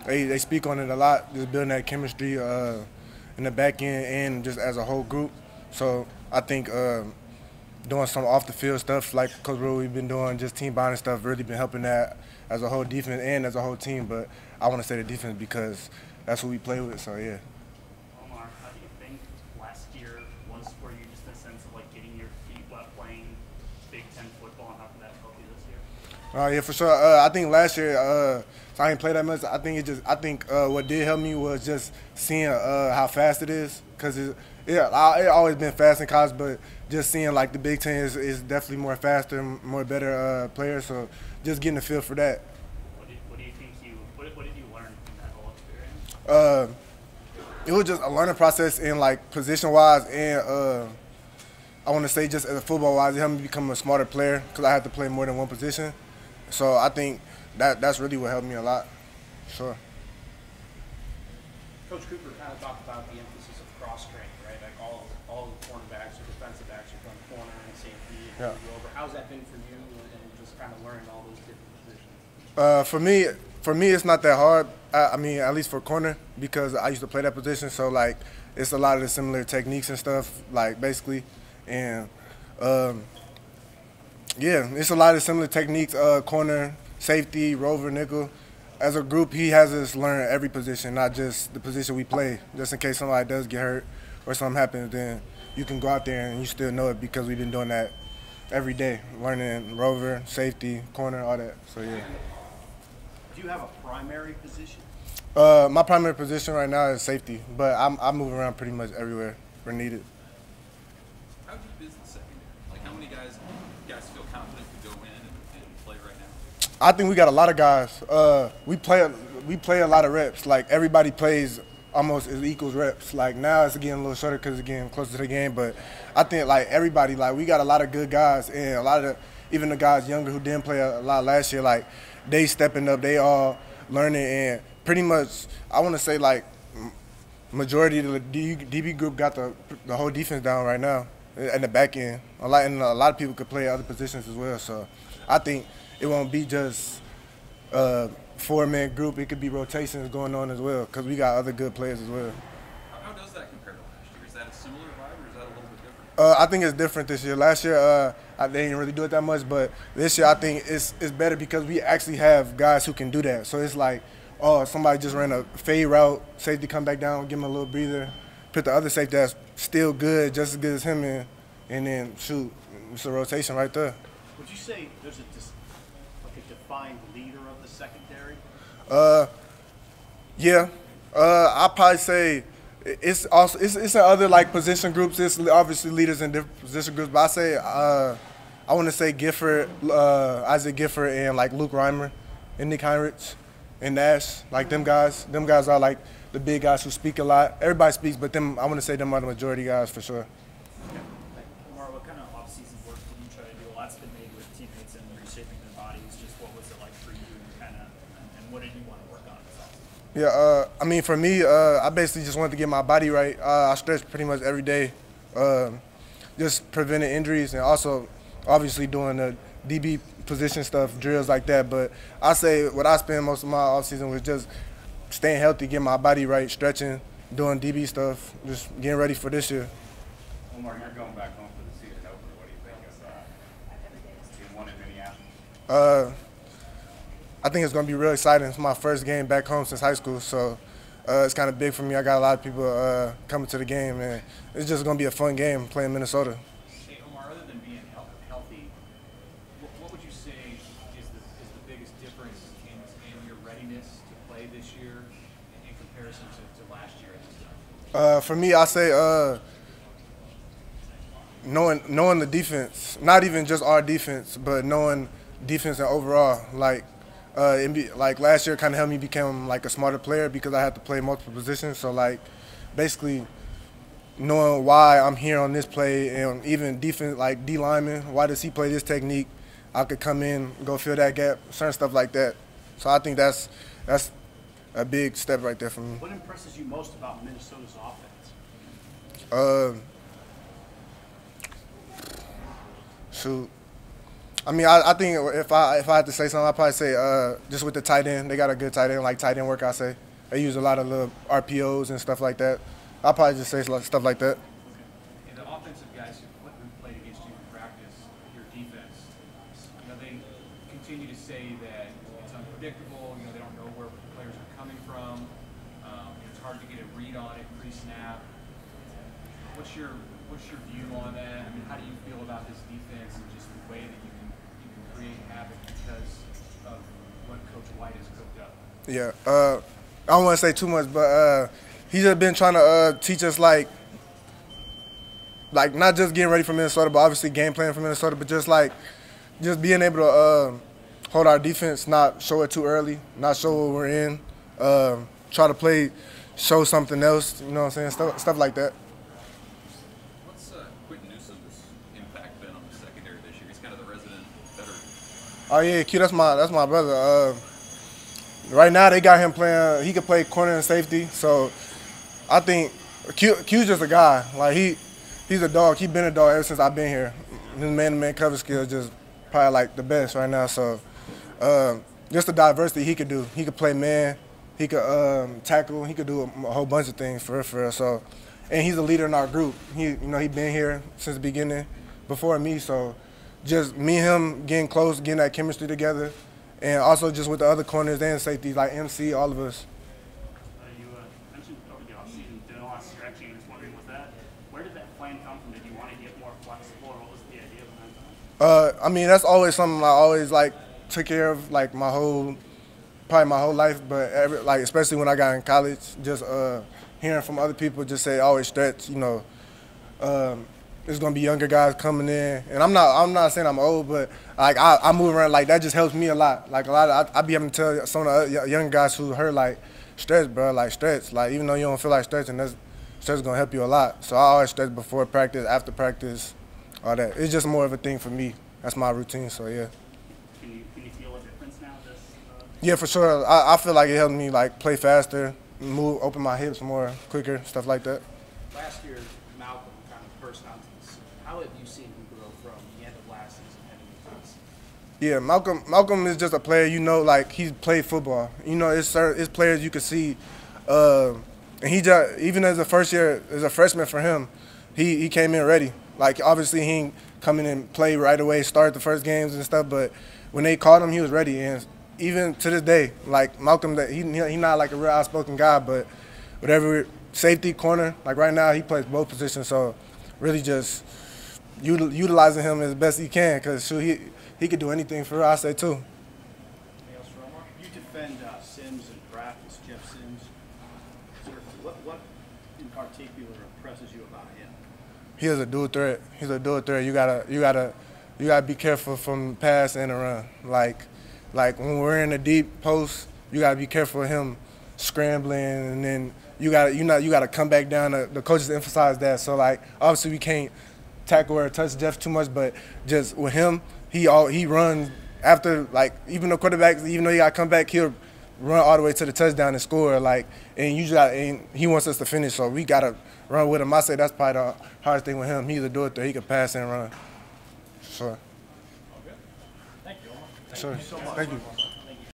They speak on it a lot, just building that chemistry in the back end and just as a whole group. So I think doing some off the field stuff like Coach Brewer we've been doing, just team bonding stuff, really been helping that as a whole defense and as a whole team. But I want to say the defense because that's what we play with. So yeah. Omar, how do you think last year was for you, just in a sense of like getting your feet wet playing Big Ten football, and how can that help you this year? Yeah, for sure. I think last year, so I didn't play that much. I think what did help me was just seeing how fast it is, cause it always been fast in college, but just seeing like the Big Ten is definitely more faster, more better players. So just getting a feel for that. What do you think what did you learn from that whole experience? It was just a learning process in like position wise and I want to say just as a football wise, it helped me become a smarter player because I had to play more than one position. So I think that's really what helped me a lot. Sure. Coach Cooper kind of talked about the emphasis of cross training, right? Like all the cornerbacks or defensive backs are from corner and safety and over. How's that been for you and just kind of learning all those different positions? For me, it's not that hard. I mean, at least for corner, because I used to play that position. So like, it's a lot of the similar techniques and stuff, like basically, and yeah, it's a lot of similar techniques. Corner, safety, rover, nickel. As a group, he has us learn every position, not just the position we play. Just in case somebody does get hurt or something happens, then you can go out there and you still know it because we've been doing that every day, learning rover, safety, corner, all that. So yeah. Do you have a primary position? My primary position right now is safety, but I move around pretty much everywhere where needed. How deep is the secondary? Like, how many guys feel confident to go in and play right now? I think we got a lot of guys. We play a lot of reps. Like everybody plays almost as equals reps. Like now it's getting a little shorter because it's getting closer to the game. But I think like everybody, like we got a lot of good guys, and a lot of even the guys younger who didn't play a lot last year, like they stepping up. They all learning, and pretty much I want to say like majority of the DB group got the whole defense down right now in the back end. A lot of people could play other positions as well. So I think it won't be just four-man group. It could be rotations going on as well because we got other good players as well. How does that compare to last year? Is that a similar vibe or is that a little bit different? I think it's different this year. Last year, they didn't really do it that much, but this year I think it's better because we actually have guys who can do that. So it's like, oh, somebody just ran a fade route, safety come back down, give him a little breather, put the other safety that's still good, just as good as him in, and then shoot. It's a rotation right there. Would you say there's a defined leader of the secondary? Yeah. I'd probably say it's also it's in other like position groups. It's obviously leaders in different position groups, but I say I want to say Gifford, Isaac Gifford, and like Luke Reimer, and Nick Heinrich, and Nash. Like them guys are like the big guys who speak a lot. Everybody speaks, but I want to say them are the majority guys for sure. Omar, what kind of off-season work did you try to do? A lot's been made with teammates and reshaping their bodies. Just what was it like for you, and what did you want to work on this offseason? Yeah, I mean, for me, I basically just wanted to get my body right. I stretch pretty much every day, just preventing injuries and also obviously doing the DB position stuff, drills like that. But I say what I spend most of my offseason was just staying healthy, getting my body right, stretching, doing DB stuff, just getting ready for this year. Omar, you're going back home for the season opener. What do you think of being one in Minneapolis? I think it's going to be real exciting. It's my first game back home since high school, so it's kind of big for me. I got a lot of people coming to the game, and it's just going to be a fun game playing Minnesota. Hey, Omar, other than being healthy, what would you say is the biggest difference in your readiness to play this year in comparison to last year at this time? For me, I say knowing the defense, not even just our defense, but knowing defense and overall. Like last year kind of helped me become like a smarter player because I had to play multiple positions. So like basically knowing why I'm here on this play and even defense like D lineman, why does he play this technique? I could come in, go fill that gap, certain stuff like that. So I think that's a big step right there for me. What impresses you most about Minnesota's offense? Shoot. I mean, I think if I had to say something, I'd probably say just with the tight end, they got a good tight end, like tight end work. I say they use a lot of little RPOs and stuff like that. I'll probably just say stuff like that. And the offensive guys who played against you in practice, your defense, they continue to say that it's unpredictable. They don't know where players are coming from. It's hard to get a read on it pre-snap. What's your view on that? I mean, how do you feel about this defense and just the way that you can create havoc because of what Coach White has cooked up? Yeah, I don't want to say too much, but he's just been trying to teach us like not just getting ready for Minnesota, but obviously game plan for Minnesota, but just being able to hold our defense, not show it too early, not show what we're in, try to show something else. You know what I'm saying? Stuff like that. Oh yeah, Q. That's my brother. Right now they got him playing. He can play corner and safety. So I think Q's just a guy. Like he's a dog. He's been a dog ever since I've been here. His man-to-man cover skill is just probably like the best right now. So just the diversity he could do. He could play man. He could tackle. He could do a whole bunch of things for real. So and he's a leader in our group. He been here since the beginning before me. So. Just me and him getting close, getting that chemistry together, and also just with the other corners and safeties like MC, all of us. You mentioned over the offseason doing a lot of stretching. I was wondering, where did that plan come from? Did you want to get more flexible, or what was the idea behind that? I mean, that's always something I always took care of probably my whole life, but especially when I got in college, just hearing from other people just say always stretch, there's gonna be younger guys coming in, and I'm not saying I'm old, but I move around that just helps me a lot. I be having to tell some of the young guys who hurt stretch, bro, stretch. Even though you don't feel like stretching, stretch is gonna help you a lot. So I always stretch before practice, after practice, all that. It's just more of a thing for me. That's my routine. So yeah. Can you feel a difference now? Yeah, for sure. I feel like it helped me play faster, open my hips more quicker, stuff like that. Last year, Malcolm kind of burst onto the scene. How have you seen him grow from the end of last season and into this? Yeah, Malcolm is just a player. He's played football. It's players you can see, and he just even as a freshman for him, he came in ready. Obviously he ain't come in and play right away, start the first games and stuff, but when they called him, he was ready. And even to this day, Malcolm, he not a real outspoken guy, but whatever. Safety, corner, right now he plays both positions, so really just utilizing him as best he can because he could do anything for us, I say too. Anything else for Omar? You defend Sims in practice, Jeff Sims. What in particular impresses you about him? He is a dual threat. He's a dual threat. You gotta be careful from pass and a run. When we're in a deep post, you gotta be careful of him scrambling, and then you gotta come back down. The coaches emphasize that. So obviously we can't tackle or touch Jeff too much, but just with him, he runs after even the quarterback, even though he gotta come back, he'll run all the way to the touchdown and score. And he wants us to finish, so we gotta run with him. I say that's probably the hardest thing with him. He's a dual threat. He can pass and run. Sure. Thank you, Omar. Sure. Thank you.